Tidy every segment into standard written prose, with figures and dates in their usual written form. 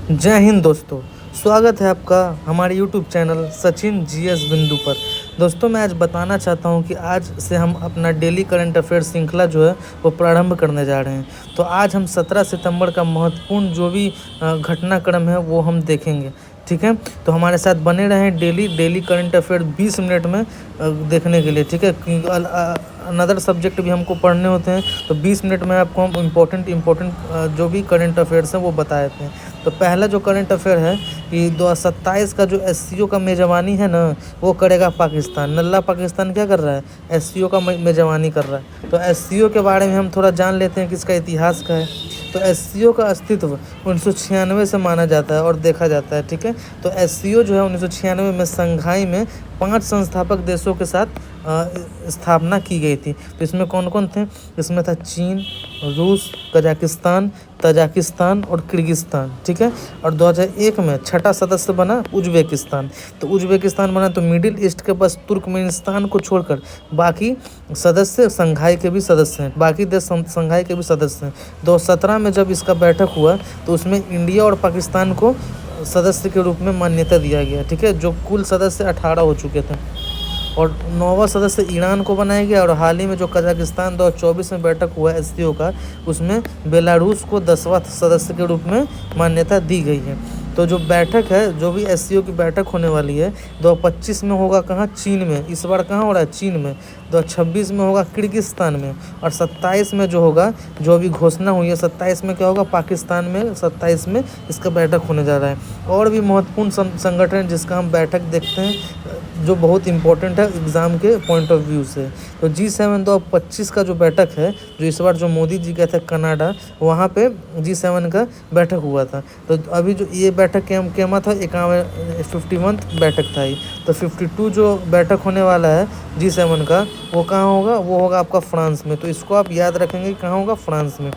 जय हिंद दोस्तों। स्वागत है आपका हमारे यूट्यूब चैनल सचिन जीएस बिंदु पर। दोस्तों मैं आज बताना चाहता हूं कि आज से हम अपना डेली करंट अफेयर श्रृंखला जो है वो प्रारंभ करने जा रहे हैं। तो आज हम 17 सितंबर का महत्वपूर्ण जो भी घटनाक्रम है वो हम देखेंगे। ठीक है, तो हमारे साथ बने रहें डेली करंट अफेयर 20 मिनट में देखने के लिए। ठीक है, अनदर सब्जेक्ट भी हमको पढ़ने होते हैं, तो 20 मिनट में आपको हम इम्पोर्टेंट जो भी करंट अफेयर्स हैं वो बता देते हैं। तो पहला जो करंट अफेयर है कि 2027 का जो SCO का मेज़बानी है ना, वो करेगा पाकिस्तान। नल्ला पाकिस्तान क्या कर रहा है? SCO का मेज़बानी कर रहा है। तो SCO के बारे में हम थोड़ा जान लेते हैं कि इसका इतिहास क्या है। तो SCO का अस्तित्व 1996 से माना जाता है और देखा जाता है। ठीक है, तो SCO जो है 1996 में संघाई में 5 संस्थापक देशों के साथ स्थापना की गई थी। तो इसमें कौन कौन थे? इसमें था चीन, रूस, कजाकिस्तान, तजाकिस्तान और किर्गिस्तान। ठीक है, और 2001 में छठा सदस्य बना उज्बेकिस्तान। तो उज्बेकिस्तान बना तो मिडिल ईस्ट के बस तुर्कमेनिस्तान को छोड़कर बाकी सदस्य संघाई के भी सदस्य हैं, बाकी देश संघाई के भी सदस्य हैं। 2017 में जब इसका बैठक हुआ तो उसमें इंडिया और पाकिस्तान को सदस्य के रूप में मान्यता दिया गया। ठीक है, जो कुल सदस्य 18 हो चुके थे, और 9वां सदस्य ईरान को बनाया गया। और हाल ही में जो कजाकिस्तान 2024 में बैठक हुआ SCO का, उसमें बेलारूस को 10वां सदस्य के रूप में मान्यता दी गई है। तो जो बैठक है, जो भी SCO की बैठक होने वाली है 2025 में होगा कहाँ? चीन में। इस बार कहाँ हो रहा है? चीन में। 2026 में होगा किर्गिस्तान में। और 27 में जो होगा, जो अभी घोषणा हुई है, 27 में क्या होगा? पाकिस्तान में 27 में इसका बैठक होने जा रहा है। और भी महत्वपूर्ण संगठन जिसका हम बैठक देखते हैं, जो बहुत इंपॉर्टेंट है एग्ज़ाम के पॉइंट ऑफ व्यू से, तो G7 2025 का जो बैठक है, जो इस बार जो मोदी जी गए थे कनाडा, वहाँ पे G7 का बैठक हुआ था। तो अभी जो ये बैठक केमा था, 51 बैठक था ये। तो 52 जो बैठक होने वाला है G7 का, वो कहाँ होगा? वो होगा आपका फ्रांस में। तो इसको आप याद रखेंगे कहाँ होगा? फ्रांस में।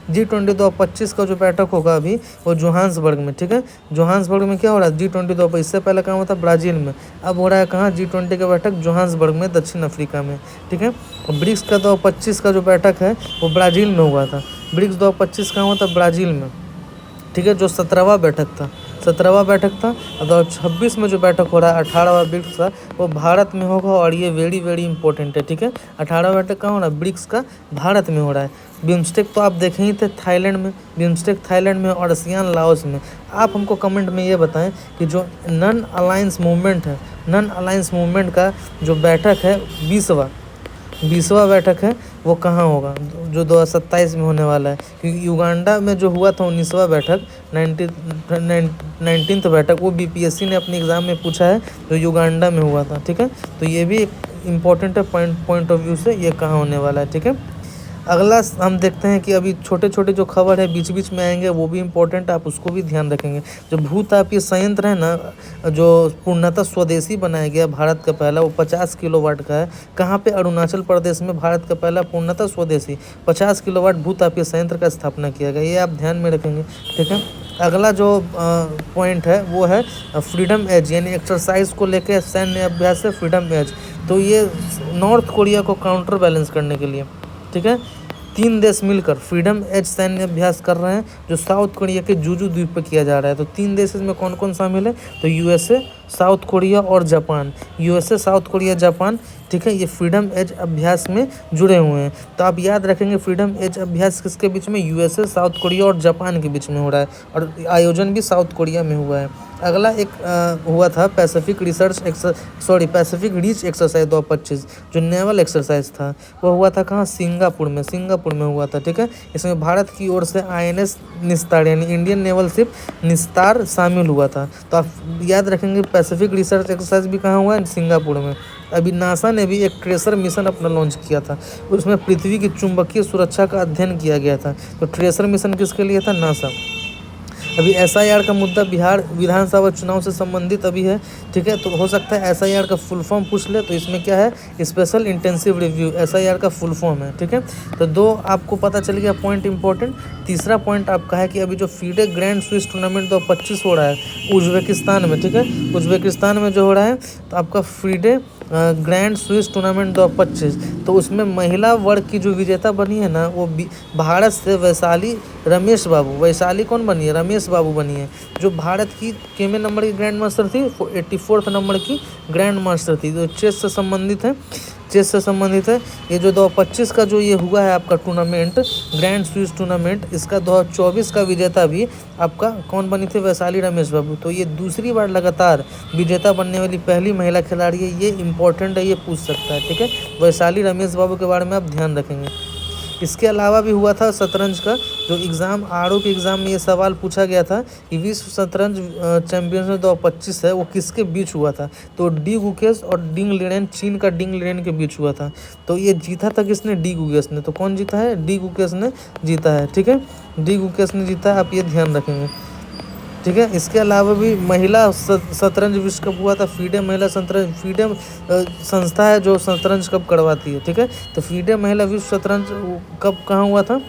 G20 2025 का जो बैठक होगा अभी, वो जोहान्सबर्ग में। ठीक है, जोहान्सबर्ग में क्या हो रहा है? G20 2025, इससे पहले कहाँ हुआ था? ब्राज़ील में। अब हो रहा है कहाँ? G20 का बैठक जोहान्सबर्ग में, दक्षिण अफ्रीका में। ठीक है, ब्रिक्स का 2025 का जो बैठक है वो ब्राज़ील में हुआ था। ब्रिक्स 2025 कहाँ हुआ था? ब्राज़ील में। ठीक है, जो 17वां बैठक था, 17वां बैठक था। और 2026 में जो बैठक हो रहा है 18वां ब्रिक्स का, वो भारत में होगा। और ये वेरी इंपॉर्टेंट है। ठीक है, 18वां बैठक कहाँ हो रहा है? ब्रिक्स का भारत में हो रहा है। बिम्स्टेक तो आप देखे ही थे थाईलैंड में, बिम्स्टेक थाईलैंड में, और आसियान लाओस में। आप हमको कमेंट में ये बताएं कि जो नॉन अलायंस मूवमेंट है, नॉन अलायंस मूवमेंट का जो बैठक है 20वां बैठक है, वो कहाँ होगा? जो 2027 में होने वाला है। क्योंकि युगांडा में जो हुआ था 19वां बैठक, 19th बैठक, वो BPSC ने अपने एग्ज़ाम में पूछा है, जो युगांडा में हुआ था। ठीक है, तो ये भी एक इम्पॉर्टेंट है पॉइंट ऑफ व्यू से, ये कहाँ होने वाला है। ठीक है, अगला हम देखते हैं कि अभी छोटे जो खबर है बीच में आएंगे, वो भी इम्पोर्टेंट, आप उसको भी ध्यान रखेंगे। जो भूतापीय संयंत्र है ना, जो पूर्णतः स्वदेशी बनाया गया भारत का पहला, वो 50 किलोवाट का है। कहाँ पे? अरुणाचल प्रदेश में भारत का पहला पूर्णतः स्वदेशी 50 किलोवाट भूतापीय संयंत्र का स्थापना किया गया। ये आप ध्यान में रखेंगे। ठीक है, अगला जो पॉइंट है वो है फ्रीडम एज, यानी एक्सरसाइज को लेकर सैन्य अभ्यास है फ्रीडम एज। तो ये नॉर्थ कोरिया को काउंटर बैलेंस करने के लिए, ठीक है, 3 देश मिलकर फ्रीडम एज सैन्य अभ्यास कर रहे हैं, जो साउथ कोरिया के जूजू द्वीप पर किया जा रहा है। तो 3 देश इसमें कौन कौन शामिल है? तो USA, साउथ कोरिया और Japan. USA, south Korea, Japan. ठीक है, ये फ्रीडम एज अभ्यास में जुड़े हुए हैं। तो आप याद रखेंगे फ्रीडम एज अभ्यास किसके बीच में? USA, साउथ कोरिया और जापान के बीच में हो रहा है, और आयोजन भी साउथ कोरिया में हुआ है। अगला एक हुआ था पैसिफिक रीच एक्सरसाइज 2025, जो नेवल एक्सरसाइज था, वो हुआ था कहाँ? सिंगापुर में हुआ था। ठीक है, इसमें भारत की ओर से INS निस्तार, यानी इंडियन नेवल शिप निस्तार शामिल हुआ था। तो आप याद रखेंगे पैसिफिक रिसर्च एक्सरसाइज भी कहाँ हुआ है? सिंगापुर में। अभी नासा ने भी एक ट्रेसर मिशन अपना लॉन्च किया था, उसमें पृथ्वी की चुंबकीय सुरक्षा का अध्ययन किया गया था। तो ट्रेसर मिशन किसके लिए था? नासा। अभी SIR का मुद्दा बिहार विधानसभा चुनाव से संबंधित अभी है। ठीक है, तो हो सकता है SIR का फुल फॉर्म पूछ ले, तो इसमें क्या है? स्पेशल इंटेंसिव रिव्यू, SIR का फुल फॉर्म है। ठीक है, तो 2 आपको पता चल गया पॉइंट इंपॉर्टेंट। तीसरा पॉइंट आपका है कि अभी जो FIDE ग्रैंड स्विस टूर्नामेंट 2025 हो रहा है उज्बेकिस्तान में। ठीक है, उज्बेकिस्तान में जो हो रहा है, तो आपका FIDE ग्रैंड स्विस टूर्नामेंट 2025, तो उसमें महिला वर्ग की जो विजेता बनी है ना, वो भारत से वैशाली रमेश बाबू। वैशाली कौन बनी है? रमेश बाबू बनी है, जो भारत की कितने नंबर की ग्रैंड मास्टर थी? 84 नंबर की ग्रैंड मास्टर थी, जो चेस से संबंधित है। चेस से संबंधित है। ये जो 2025 का जो ये हुआ है आपका टूर्नामेंट, ग्रैंड स्विस टूर्नामेंट, इसका 2024 का विजेता भी आपका कौन बनी थी? वैशाली रमेश बाबू। तो ये दूसरी बार लगातार विजेता बनने वाली पहली महिला खिलाड़ी है। ये इंपॉर्टेंट है, ये पूछ सकता है, ठीक है। वैशाली रमेश बाबू के बारे में आप ध्यान रखेंगे। इसके अलावा भी हुआ था शतरंज का जो एग्ज़ाम, आरओ के एग्ज़ाम में ये सवाल पूछा गया था कि विश्व शतरंज चैंपियनशिप 2025 है वो किसके बीच हुआ था? तो डी गुकेश और डिंग लिरेन, चीन का डिंग लिरेन के बीच हुआ था। तो ये जीता था किसने? डी गुकेश ने। तो कौन जीता है? डी गुकेश ने जीता है, ठीक है। डी गुकेश ने जीता है, आप ये ध्यान रखेंगे, ठीक है। इसके अलावा भी महिला शतरंज विश्व कप हुआ था। फीडे महिला शतरंज, फीडे संस्था है जो शतरंज कप करवाती है, ठीक है। तो फीडे महिला विश्व शतरंज कप कहाँ हुआ था?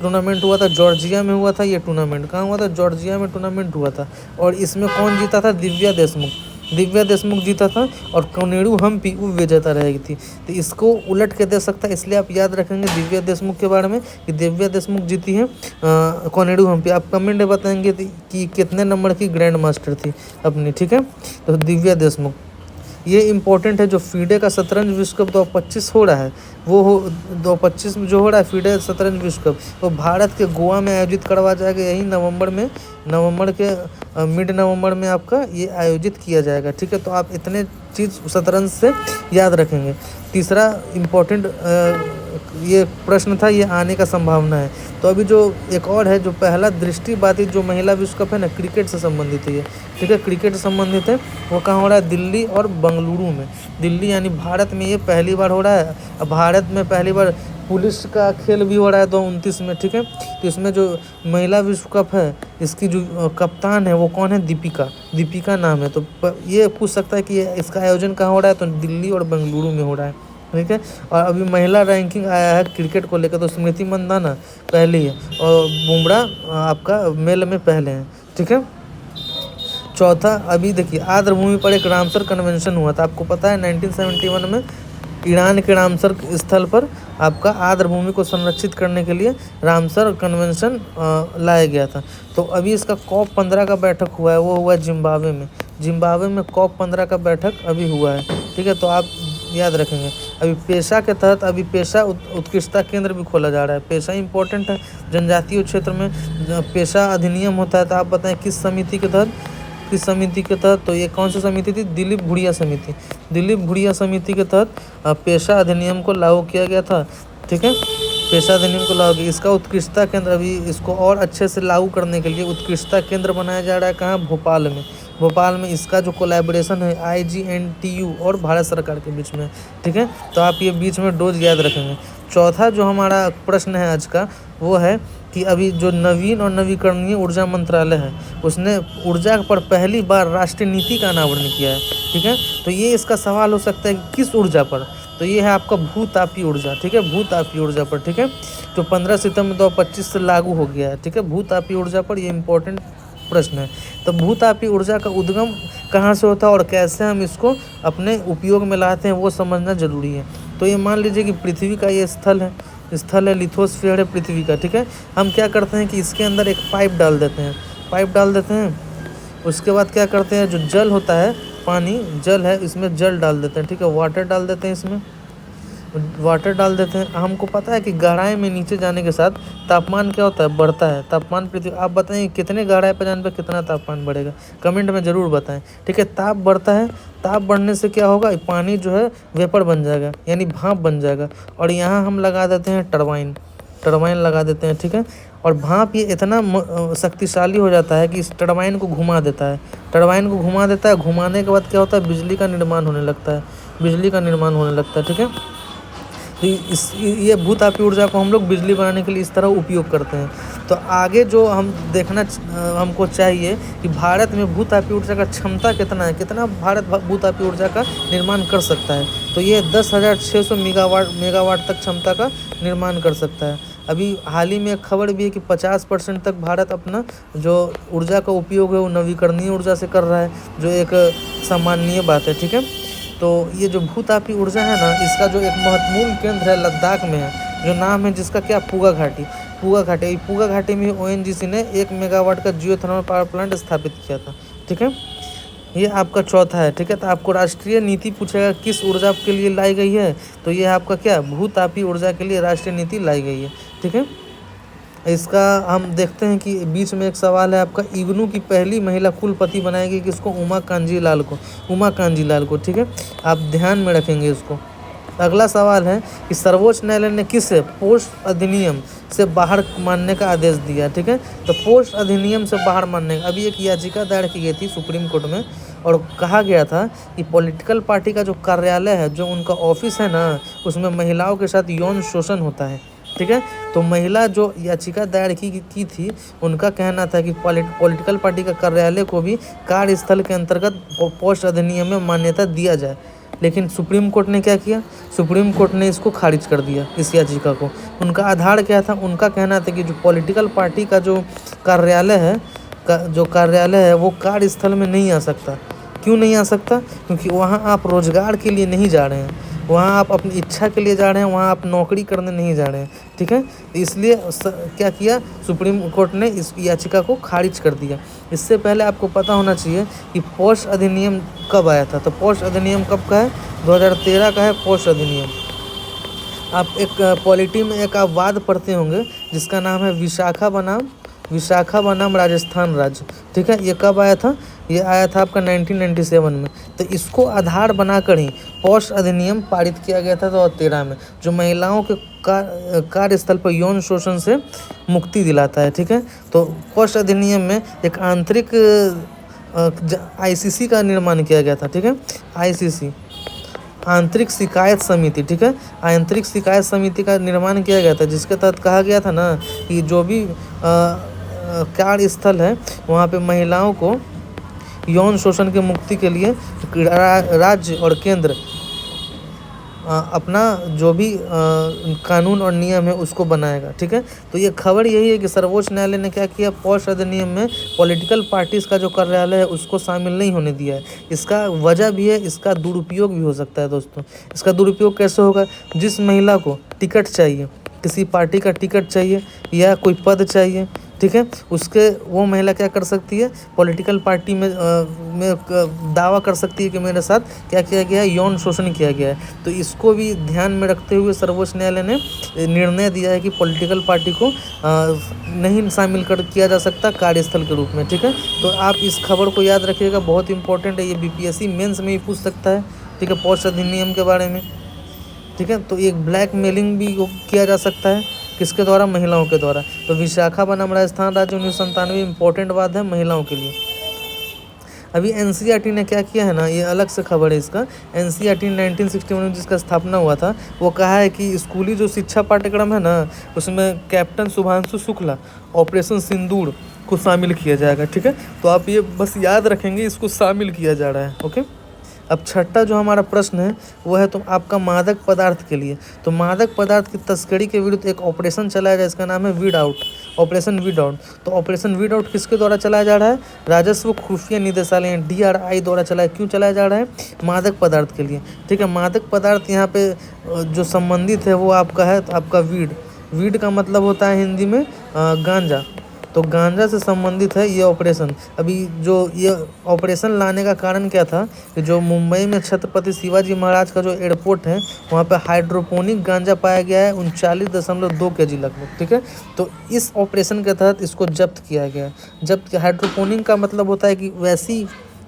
टूर्नामेंट हुआ था जॉर्जिया में हुआ था। ये टूर्नामेंट कहाँ हुआ था? जॉर्जिया में टूर्नामेंट हुआ था। और इसमें कौन जीता था? दिव्या देशमुख। दिव्या देशमुख जीता था और कोनेरू हम्पी वो विजेता रहेगी थी। तो इसको उलट के दे सकता है, इसलिए आप याद रखेंगे दिव्या देशमुख के बारे में कि दिव्या देशमुख जीती है कोनेरू हम्पी। आप कमेंट में बताएंगे कि कितने नंबर की ग्रैंड मास्टर थी अपनी, ठीक है। तो दिव्या देशमुख, ये इम्पोर्टेंट है। जो फीडे का शतरंज विश्व कप 2025 हो रहा है, वो 2025 में जो हो रहा है फीडे शतरंज विश्व कप, वो भारत के गोवा में आयोजित करवा जाएगा। यही नवंबर में, नवंबर के मिड नवंबर में आपका ये आयोजित किया जाएगा, ठीक है। तो आप इतने चीज़ शतरंज से याद रखेंगे। तीसरा इम्पोर्टेंट ये प्रश्न था, ये आने का संभावना है। तो अभी जो एक और है, जो पहला दृष्टिबाधित जो महिला विश्व कप है ना, क्रिकेट से संबंधित है ये, ठीक है। क्रिकेट से संबंधित है, वो कहाँ हो रहा है? दिल्ली और बेंगलुरु में। दिल्ली यानी भारत में ये पहली बार हो रहा है। अब भारत में पहली बार पुलिस का खेल भी हो रहा है 2029 में, ठीक है। तो इसमें जो महिला विश्व कप है, इसकी जो कप्तान है वो कौन है? दीपिका। दीपिका नाम है। तो ये पूछ सकता है कि इसका आयोजन कहाँ हो रहा है? तो दिल्ली और बेंगलुरु में हो रहा है, ठीक है। और अभी महिला रैंकिंग आया है क्रिकेट को लेकर, तो स्मृति मंदाना पहली है और बुमराह आपका मेल में पहले हैं, ठीक है। चौथा, अभी देखिए आर्द्र भूमि पर एक रामसर कन्वेंशन हुआ था। आपको पता है 1971 में ईरान के रामसर स्थल पर आपका आर्द्र भूमि को संरक्षित करने के लिए रामसर कन्वेंशन लाया गया था। तो अभी इसका COP15 का बैठक हुआ है, वो हुआ जिम्बाब्वे में। जिम्बाब्वे में COP15 का बैठक अभी हुआ है, ठीक है। तो आप याद रखेंगे। अभी पेशा के तहत अभी पेशा उत्कृष्टता केंद्र भी खोला जा रहा है। पेशा इंपॉर्टेंट है। जनजातीय क्षेत्र में पेशा अधिनियम होता है, तो आप बताएं किस समिति के तहत? किस समिति के तहत? तो ये कौन सी समिति थी? दिलीप भुड़िया समिति। दिलीप भुड़िया समिति के तहत पेशा अधिनियम को लागू किया गया था, ठीक है। पेशा अधिनियम को लागू किया। इसका उत्कृष्टता केंद्र, अभी इसको और अच्छे से लागू करने के लिए उत्कृष्टता केंद्र बनाया जा रहा है। कहाँ? भोपाल में। भोपाल में इसका जो कोलैबोरेशन है IGNTU और भारत सरकार के बीच में, ठीक है। तो आप ये बीच में डोज याद रखेंगे। चौथा जो हमारा प्रश्न है आज का, वो है कि अभी जो नवीन और नवीकरणीय ऊर्जा मंत्रालय है, उसने ऊर्जा पर पहली बार राष्ट्रीय नीति का अनावरण किया है, ठीक है। तो ये इसका सवाल हो सकता है कि किस ऊर्जा पर? तो ये है आपका भूतापीय ऊर्जा, ठीक है। भूतापीय ऊर्जा पर, ठीक है, जो 15 सितंबर 2025 से लागू हो गया है, ठीक है। भूतापीय ऊर्जा पर ये इंपॉर्टेंट प्रश्न है। तो भूतापीय ऊर्जा का उद्गम कहाँ से होता है और कैसे हम इसको अपने उपयोग में लाते हैं, वो समझना जरूरी है। तो ये मान लीजिए कि पृथ्वी का ये स्थल है, लिथोस्फीयर है पृथ्वी का, ठीक है। हम क्या करते हैं कि इसके अंदर एक पाइप डाल देते हैं, उसके बाद क्या करते हैं, जो जल होता है, पानी जल है, इसमें जल डाल देते हैं, ठीक है। वाटर डाल देते हैं, इसमें वाटर डाल देते हैं। हमको पता है कि गहराई में नीचे जाने के साथ तापमान क्या होता है? बढ़ता है। तापमान पृथ्वी, आप बताएं कितने गहराई पर जाने पर कितना तापमान बढ़ेगा? कमेंट में ज़रूर बताएं, ठीक है। ताप बढ़ता है, ताप बढ़ने से क्या होगा? पानी जो है वेपर बन जाएगा, यानी भाप बन जाएगा। और यहाँ हम लगा देते हैं टरबाइन लगा देते हैं, ठीक है। और भाप ये इतना शक्तिशाली हो जाता है कि इस टरबाइन को घुमा देता है। घुमाने के बाद क्या होता है? बिजली का निर्माण होने लगता है, ठीक है। तो ये भूतापीय ऊर्जा को हम लोग बिजली बनाने के लिए इस तरह उपयोग करते हैं। तो आगे जो हम देखना हमको चाहिए कि भारत में भूतापीय ऊर्जा का क्षमता कितना है, कितना भारत भूतापीय ऊर्जा का निर्माण कर सकता है। तो ये 10,600 मेगावाट तक क्षमता का निर्माण कर सकता है। अभी हाल ही में एक खबर भी है कि 50% तक भारत अपना जो ऊर्जा का उपयोग है वो नवीकरणीय ऊर्जा से कर रहा है, जो एक सम्माननीय बात है, ठीक है। तो ये जो भूतापी ऊर्जा है ना, इसका जो एक महत्वपूर्ण केंद्र है लद्दाख में है, जो नाम है जिसका क्या, पूगा घाटी। पूगा घाटी में ONGC ने 1 मेगावाट का जियो थर्मल पावर प्लांट स्थापित किया था। ठीक है, ये आपका चौथा है। ठीक है, तो आपको राष्ट्रीय नीति पूछेगा किस ऊर्जा के लिए लाई गई है, तो ये आपका क्या, भूतापी ऊर्जा के लिए राष्ट्रीय नीति लाई गई है। ठीक है, इसका हम देखते हैं कि बीच में एक सवाल है आपका, इग्नू की पहली महिला कुलपति बनाएगी किसको, उमा कांजी लाल को। ठीक है, आप ध्यान में रखेंगे इसको। अगला सवाल है कि सर्वोच्च न्यायालय ने किसे पोस्ट अधिनियम से बाहर मानने का आदेश दिया। ठीक है, तो पोस्ट अधिनियम से बाहर मानने का, अभी एक याचिका दायर की गई थी सुप्रीम कोर्ट में, और कहा गया था कि पॉलिटिकल पार्टी का जो कार्यालय है, जो उनका ऑफिस है ना, उसमें महिलाओं के साथ यौन शोषण होता है। ठीक है, तो महिला जो याचिका दायर की थी, उनका कहना था कि पॉलिटिकल पार्टी का कार्यालय को भी कार्यस्थल के अंतर्गत पोस्ट अधिनियम में मान्यता दिया जाए। लेकिन सुप्रीम कोर्ट ने क्या किया, सुप्रीम कोर्ट ने इसको खारिज कर दिया, इस याचिका को। उनका आधार क्या था, उनका कहना था कि जो पॉलिटिकल पार्टी का जो कार्यालय है वो कार्यस्थल में नहीं आ सकता। क्यों नहीं आ सकता, क्योंकि वहाँ आप रोजगार के लिए नहीं जा रहे हैं, वहाँ आप अपनी इच्छा के लिए जा रहे हैं, वहाँ आप नौकरी करने नहीं जा रहे हैं। ठीक है, इसलिए क्या किया, सुप्रीम कोर्ट ने इस याचिका को खारिज कर दिया। इससे पहले आपको पता होना चाहिए कि पोस्ट अधिनियम कब आया था। तो पोस्ट अधिनियम कब का है, 2013 का है पोस्ट अधिनियम। आप एक पॉलिटी में एक आप वाद पढ़ते होंगे जिसका नाम है विशाखा बनाम राजस्थान राज्य। ठीक है, ये कब आया था, ये आया था आपका 1997 में। तो इसको आधार बनाकर ही पोस्ट अधिनियम पारित किया गया था 2013 में, जो महिलाओं के कार्यस्थल पर यौन शोषण से मुक्ति दिलाता है। ठीक है, तो पोस्ट अधिनियम में एक आंतरिक ICC का निर्माण किया गया था। ठीक है, ICC आंतरिक शिकायत समिति। ठीक है, आंतरिक शिकायत समिति का निर्माण किया गया था, जिसके तहत कहा गया था ना कि जो भी कार्यस्थल है वहाँ पे महिलाओं को यौन शोषण के मुक्ति के लिए राज्य और केंद्र अपना जो भी कानून और नियम है उसको बनाएगा। ठीक है, तो ये खबर यही है कि सर्वोच्च न्यायालय ने क्या किया, पोस्ट अधिनियम में पॉलिटिकल पार्टीज का जो कार्यालय है उसको शामिल नहीं होने दिया है। इसका वजह भी है, इसका दुरुपयोग भी हो सकता है दोस्तों। इसका दुरुपयोग कैसे होगा, जिस महिला को टिकट चाहिए, किसी पार्टी का टिकट चाहिए या कोई पद चाहिए, ठीक है, उसके वो महिला क्या कर सकती है, पॉलिटिकल पार्टी में दावा कर सकती है कि मेरे साथ क्या किया गया है, यौन शोषण किया गया है। तो इसको भी ध्यान में रखते हुए सर्वोच्च न्यायालय ने निर्णय दिया है कि पॉलिटिकल पार्टी को नहीं शामिल किया जा सकता कार्यस्थल के रूप में। ठीक है, तो आप इस खबर को याद रखिएगा, बहुत इंपॉर्टेंट है, ये BPSC मेंस में ही पूछ सकता है। ठीक है, पोस्ट अधिनियम के बारे में। ठीक है, तो एक ब्लैकमेलिंग भी किया जा सकता है, किसके द्वारा, महिलाओं के द्वारा। तो विशाखा बनाम राजस्थान राज्य 1997 इंपॉर्टेंट बात है महिलाओं के लिए। अभी NCERT ने क्या किया है ना, ये अलग से खबर है इसका। NCERT 1961 में जिसका स्थापना हुआ था, वो कहा है कि स्कूली जो शिक्षा पाठ्यक्रम है ना, उसमें कैप्टन शुभांशु शुक्ला ऑपरेशन सिंदूर को शामिल किया जाएगा। ठीक है, तो आप ये बस याद रखेंगे, इसको शामिल किया जा रहा है। ओके, अब छठा जो हमारा प्रश्न है वो है तो आपका मादक पदार्थ के लिए। तो मादक पदार्थ की तस्करी के विरुद्ध एक ऑपरेशन चलाया जाए, इसका नाम है weed out, operation weed out. तो ऑपरेशन वीड आउट किसके द्वारा चलाया जा रहा है, राजस्व खुफिया निदेशालय DRI द्वारा चलाया। क्यों चलाया जा रहा है, मादक पदार्थ के लिए। ठीक है, मादक पदार्थ यहाँ पे जो संबंधित है वो आपका है, तो आपका वीड का मतलब होता है हिंदी में गांजा। तो गांजा से संबंधित है ये ऑपरेशन। अभी जो ये ऑपरेशन लाने का कारण क्या था कि जो मुंबई में छत्रपति शिवाजी महाराज का जो एयरपोर्ट है वहाँ पे हाइड्रोपोनिक गांजा पाया गया है 39.2 kg लगभग। ठीक है, तो इस ऑपरेशन के तहत इसको जब्त किया गया है। जब्त हाइड्रोपोनिक का मतलब होता है कि वैसी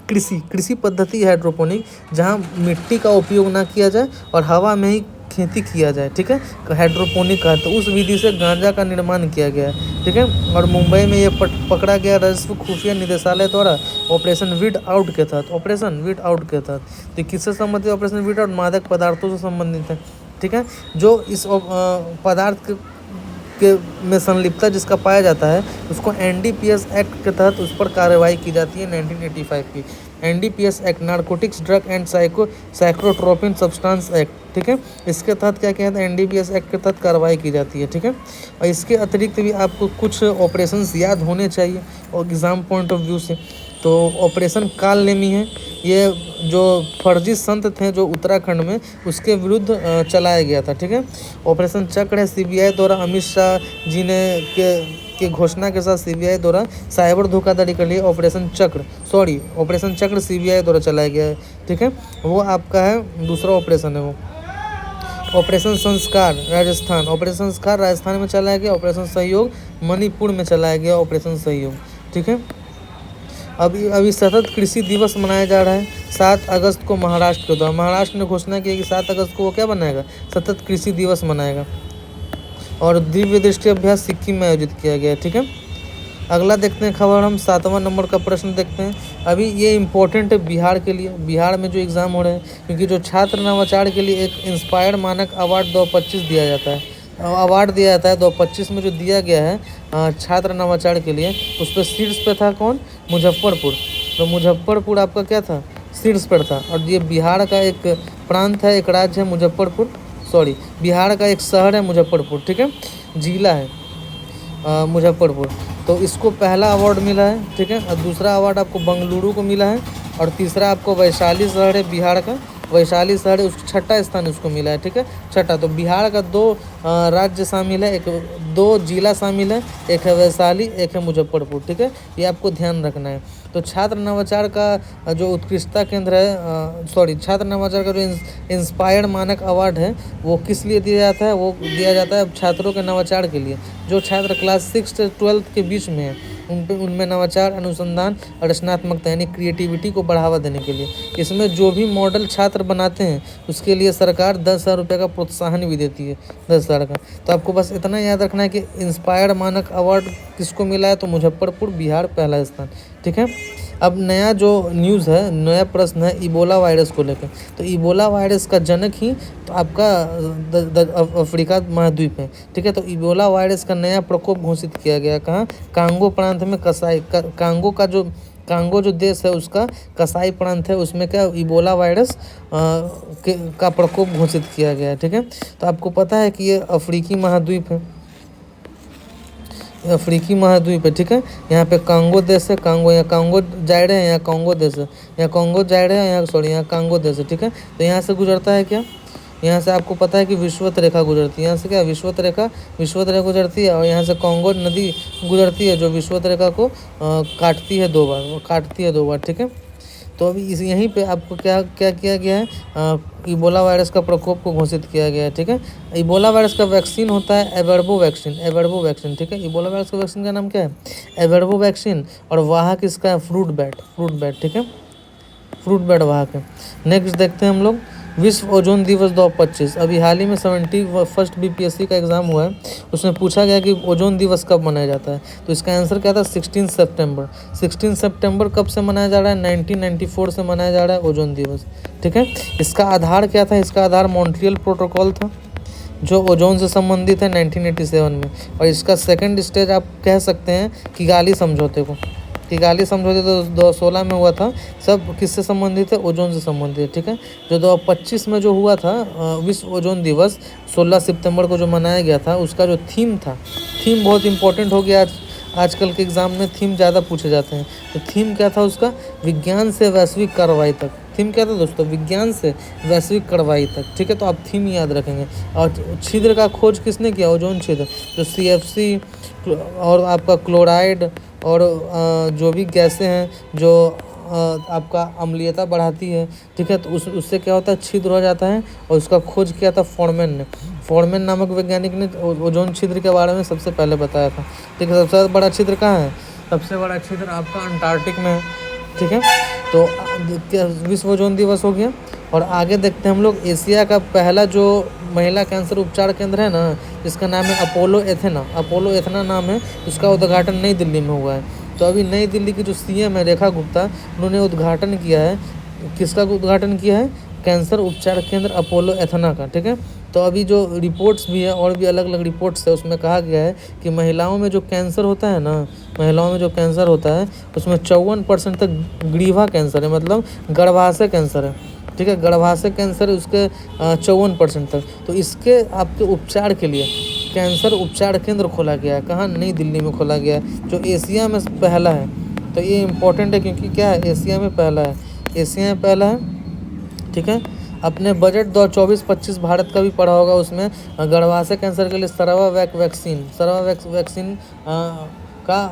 कृषि पद्धति हाइड्रोपोनिक जहाँ मिट्टी का उपयोग ना किया जाए और हवा में ही खेती किया जाए। ठीक है, हाइड्रोपोनिक का, तो उस विधि से गांजा का निर्माण किया गया है। ठीक है, और मुंबई में ये पकड़ा गया राजस्व खुफिया निदेशालय द्वारा ऑपरेशन वीड आउट के तहत। ऑपरेशन वीड आउट के तहत तो किससे संबंधित, ऑपरेशन वीड आउट मादक पदार्थों से संबंधित है। ठीक है, जो इस पदार्थ के में संलिप्तता जिसका पाया जाता है उसको NDPS एक्ट के तहत उस पर कार्रवाई की जाती है 1985 की। NDPS act, narcotics drug and psychotropic substance act. ठीक है, इसके तहत क्या किया था, NDPS एक्ट के तहत कार्रवाई की जाती है। ठीक है, और इसके अतिरिक्त भी आपको कुछ ऑपरेशंस याद होने चाहिए और एग्ज़ाम पॉइंट ऑफ व्यू से। तो ऑपरेशन काल नेमी है, ये जो फर्जी संत थे जो उत्तराखंड में, उसके विरुद्ध चलाया गया था। ठीक है। ऑपरेशन चक्र है, सीबीआई द्वारा अमित शाह जी ने के घोषणा के साथ सीबीआई द्वारा साइबर धोखाधड़ी के लिए ऑपरेशन चक्र सीबीआई द्वारा चलाया गया है। ठीक है, वो आपका है दूसरा ऑपरेशन है वो। ऑपरेशन संस्कार राजस्थान, ऑपरेशन संस्कार राजस्थान में चलाया गया। ऑपरेशन सहयोग मणिपुर में चलाया गया ऑपरेशन सहयोग। ठीक है। अभी सतत कृषि दिवस मनाया जा रहा है 7 अगस्त को महाराष्ट्र के द्वारा। महाराष्ट्र ने घोषणा की है कि 7 अगस्त को वो क्या बनाएगा, सतत कृषि दिवस मनाएगा। और दिव्य दृष्टि अभ्यास सिक्किम में आयोजित किया गया है। ठीक है। अगला देखते हैं खबर, हम 7वां नंबर का प्रश्न देखते हैं। अभी ये इम्पोर्टेंट है बिहार के लिए, बिहार में जो एग्ज़ाम हो रहे हैं, क्योंकि जो छात्र नवाचार के लिए एक इंस्पायर मानक अवार्ड 2025 दिया जाता है, अवार्ड दिया जाता है 2025 में जो दिया गया है छात्र नवाचार के लिए, उस पर शीर्ष पे था कौन, मुजफ्फरपुर। तो मुजफ्फरपुर आपका क्या था, शीर्ष पर था। और ये बिहार का एक प्रांत है, एक राज्य है मुजफ्फरपुर, बिहार का एक शहर है मुजफ्फरपुर। ठीक है, जिला है मुजफ्फरपुर। तो इसको पहला अवार्ड मिला है। ठीक है, और दूसरा अवार्ड आपको बंगलुरु को मिला है, और तीसरा आपको वैशाली शहर है बिहार का, वैशाली शहर है, उसको छठा स्थान उसको मिला है। ठीक है, छठा। तो बिहार का 2 राज्य शामिल है, 2 जिला शामिल है, एक है वैशाली, एक है मुजफ्फरपुर। ठीक है, ये आपको ध्यान रखना है। तो छात्र नवाचार का जो उत्कृष्टता केंद्र है, छात्र नवाचार का जो इंस्पायर्ड मानक अवार्ड है, वो किस लिए दिया जाता है, वो दिया जाता है छात्रों के नवाचार के लिए। जो छात्र क्लास 6 से 12 के बीच में है, उनमें नवाचार, अनुसंधान और रचनात्मकता यानी क्रिएटिविटी को बढ़ावा देने के लिए। इसमें जो भी मॉडल छात्र बनाते हैं उसके लिए सरकार 10,000 रुपये का प्रोत्साहन भी देती है, 10,000 का। तो आपको बस इतना याद रखना है कि इंस्पायर्ड मानक अवार्ड किसको मिला है, तो मुजफ्फरपुर, बिहार पहला स्थान। ठीक है। अब नया जो न्यूज़ है, नया प्रश्न है इबोला वायरस को लेकर। तो इबोला वायरस का जनक ही तो आपका अफ्रीका महाद्वीप है। ठीक है, तो इबोला वायरस का नया प्रकोप घोषित किया गया कहाँ, कांगो प्रांत में, कांगो जो देश है उसका कसाई प्रांत है, उसमें क्या इबोला वायरस का प्रकोप घोषित किया गया है। ठीक है, तो आपको पता है कि ये अफ्रीकी महाद्वीप है, अफ्रीकी महाद्वीप है। ठीक है, यहाँ पे कांगो देश है, यहाँ कांगो जायरे है, यहाँ कांगो देश है, यहाँ कांगो जायरे है, यहाँ कांगो देश है। ठीक है, तो यहाँ से गुजरता है क्या, यहाँ से आपको पता है कि विषुवत रेखा गुजरती है, यहाँ से क्या विषुवत रेखा गुजरती है, और यहाँ से कांगो नदी गुजरती है जो विषुवत रेखा को काटती है 2 बार। ठीक है, तो अभी यहीं पे आपको क्या किया गया है, इबोला वायरस का प्रकोप को घोषित किया गया है। ठीक है, इबोला वायरस का वैक्सीन होता है एबेर्बो वैक्सीन। ठीक है, इबोला वायरस का वैक्सीन का नाम क्या है, एबेर्बो वैक्सीन, और वाहक इसका है फ्रूट बैट। ठीक है, फ्रूट बैट वाहक है। नेक्स्ट देखते हैं हम लोग विश्व ओजोन दिवस 2025। अभी हाल ही में 71st बीपीएससी का एग्ज़ाम हुआ है, उसमें पूछा गया कि ओजोन दिवस कब मनाया जाता है। तो इसका आंसर क्या था, 16 सितंबर। 16 सितंबर कब से मनाया जा रहा है, 1994 से मनाया जा रहा है ओजोन दिवस। ठीक है, इसका आधार क्या था, इसका आधार मॉन्ट्रियल प्रोटोकॉल था जो ओजोन से संबंधित है 1987 में। और इसका सेकेंड स्टेज आप कह सकते हैं किगाली समझौते को। किगाली समझौते तो 2016 में हुआ था, सब किससे संबंधित है, ओजोन से संबंधित है। ठीक है, जो 2025 में जो हुआ था विश्व ओजोन दिवस 16 सितंबर को जो मनाया गया था, उसका जो थीम था, थीम बहुत इंपॉर्टेंट हो गया आजकल के एग्ज़ाम में थीम ज़्यादा पूछे जाते हैं। तो थीम क्या था उसका, विज्ञान से वैश्विक कार्रवाई तक। थीम क्या था दोस्तों, विज्ञान से वैश्विक कार्रवाई तक। ठीक है, तो आप थीम याद रखेंगे। और छिद्र का खोज किसने किया, ओजोन छिद्र, जो CFC और आपका क्लोराइड और जो भी गैसें हैं जो आपका अम्लीयता बढ़ाती है। ठीक है, तो उससे क्या होता है, छिद्र हो जाता है। और उसका खोज किया था फॉर्मेन नामक वैज्ञानिक ने ओजोन छिद्र के बारे में सबसे पहले बताया था। ठीक है, सबसे बड़ा छिद्र कहाँ है, सबसे बड़ा छिद्र आपका अंटार्कटिक में है। ठीक है, तो विश्व ओजोन दिवस हो गया। और आगे देखते हैं हम लोग एशिया का पहला जो महिला कैंसर उपचार केंद्र है ना, जिसका नाम है अपोलो एथना नाम है, उसका उद्घाटन नई दिल्ली में हुआ है। तो अभी नई दिल्ली की जो CM है रेखा गुप्ता, उन्होंने उद्घाटन किया है, किसका उद्घाटन किया है, कैंसर उपचार केंद्र अपोलो एथना का। ठीक है, तो अभी जो रिपोर्ट्स भी है और भी अलग अलग रिपोर्ट्स है, उसमें कहा गया है कि महिलाओं में जो कैंसर होता है ना, उसमें 54% तक ग्रीवा कैंसर है, मतलब गर्भाशय कैंसर है। ठीक है, गर्भाशय कैंसर है उसके 54% तक। तो इसके आपके उपचार के लिए कैंसर उपचार केंद्र खोला गया है, कहाँ, नई दिल्ली में खोला गया है, जो एशिया में पहला है। तो ये इम्पोर्टेंट है क्योंकि क्या है, एशिया में पहला है, एशिया में पहला है, ठीक है। अपने बजट 2024-25 भारत का भी पड़ा होगा, उसमें गर्भाशय कैंसर के लिए सर्वावैक वैक्सीन का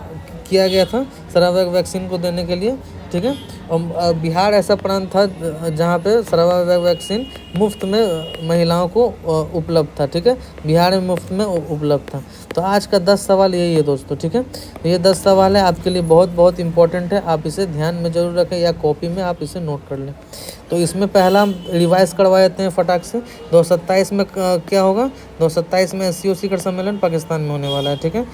किया गया था, सर्वावैक वैक्सीन को देने के लिए, ठीक है। और बिहार ऐसा प्रांत था जहाँ पे सर्वावैक वैक्सीन मुफ्त में महिलाओं को उपलब्ध था, ठीक है। बिहार में मुफ्त में उपलब्ध था। तो आज का 10 सवाल यही है दोस्तों, ठीक है। ये 10 सवाल है आपके लिए बहुत बहुत इंपॉर्टेंट है, आप इसे ध्यान में जरूर रखें या कॉपी में आप इसे नोट कर लें। तो इसमें पहला हम रिवाइज करवा देते हैं फटाक से। 2027 में क्या होगा, 2027 में SCO शिखर सम्मेलन पाकिस्तान में होने वाला है, ठीक है।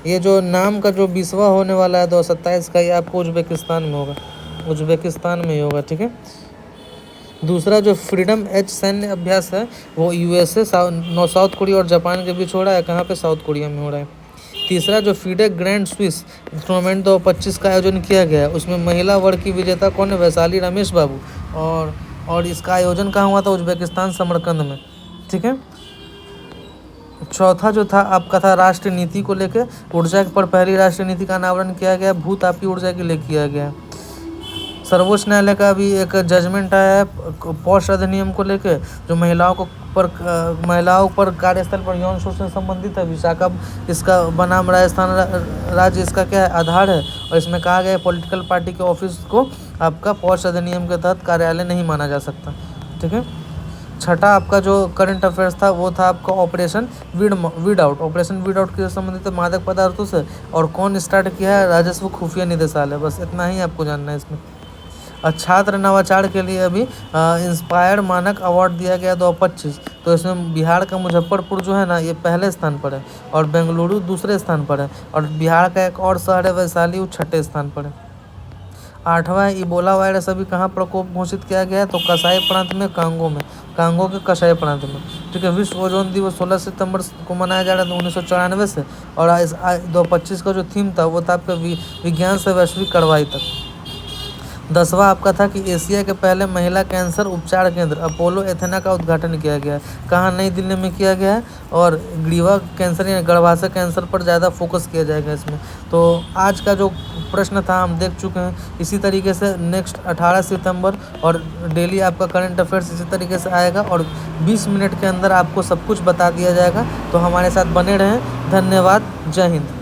ये जो नाम का जो 20वां होने वाला है 2027 का, ये आपको उज्बेकिस्तान में होगा, उज्बेकिस्तान में ही होगा, ठीक है। दूसरा जो फ्रीडम एज सैन्य अभ्यास है वो USA, साउथ कोरिया और जापान के बीच हो रहा है, कहाँ पे, साउथ कोरिया में हो रहा है। तीसरा जो FIDE ग्रैंड स्विस टूर्नामेंट 2025 का आयोजन किया गया है, उसमें महिला वर्ग की विजेता कौन है, वैशाली रमेश बाबू, और इसका आयोजन कहाँ हुआ था, उज्बेकिस्तान समरकंद में, ठीक है। चौथा जो था आपका था राष्ट्र नीति को लेकर, ऊर्जा पर पहली राष्ट्रीय नीति का अनावरण किया गया, भूतापी ऊर्जा के लिए किया गया। सर्वोच्च न्यायालय का भी एक जजमेंट आया है पॉश अधिनियम को लेकर, जो महिलाओं पर कार्यस्थल पर यौन शोषण से संबंधित है। विशाखा इसका बनाम राजस्थान राज्य इसका क्या है, आधार है। और इसमें कहा गया है पॉलिटिकल पार्टी के ऑफिस को आपका पॉश अधिनियम के तहत कार्यालय नहीं माना जा सकता, ठीक है। छठा आपका जो करंट अफेयर्स था वो था आपका operation weed out. Operation weed out के संबंधित मादक पदार्थों से और कौन स्टार्ट किया है, राजस्व खुफिया निदेशालय। बस इतना ही आपको जानना है इसमें। छात्र नवाचार के लिए अभी इंस्पायर मानक अवार्ड दिया गया 2025। तो इसमें बिहार का मुजफ्फरपुर जो है ना, ये पहले स्थान पर है, और बेंगलुरु दूसरे स्थान पर है, और बिहार का एक और शहर है वैशाली, वो 6ठे स्थान पर है। 8वां इबोला वायरस अभी कहाँ प्रकोप घोषित किया गया है, तो कसाई प्रांत में, कांगो के कसाई प्रांत में, ठीक है। विश्व ओजोन दिवस 16 सितंबर को मनाया जा रहा था 1994 से, और 2025 का जो थीम था वो था आपका विज्ञान से वैश्विक कार्रवाई तक। 10वां आपका था कि एशिया के पहले महिला कैंसर उपचार केंद्र अपोलो एथेना का उद्घाटन किया गया है, कहाँ, नई दिल्ली में किया गया है, और ग्रीवा कैंसर या गर्भाशय कैंसर पर ज़्यादा फोकस किया जाएगा इसमें। तो आज का जो प्रश्न था हम देख चुके हैं। इसी तरीके से नेक्स्ट 18 सितंबर और डेली आपका करंट अफेयर्स इसी तरीके से आएगा, और 20 मिनट के अंदर आपको सब कुछ बता दिया जाएगा। तो हमारे साथ बने रहें, धन्यवाद, जय हिंद।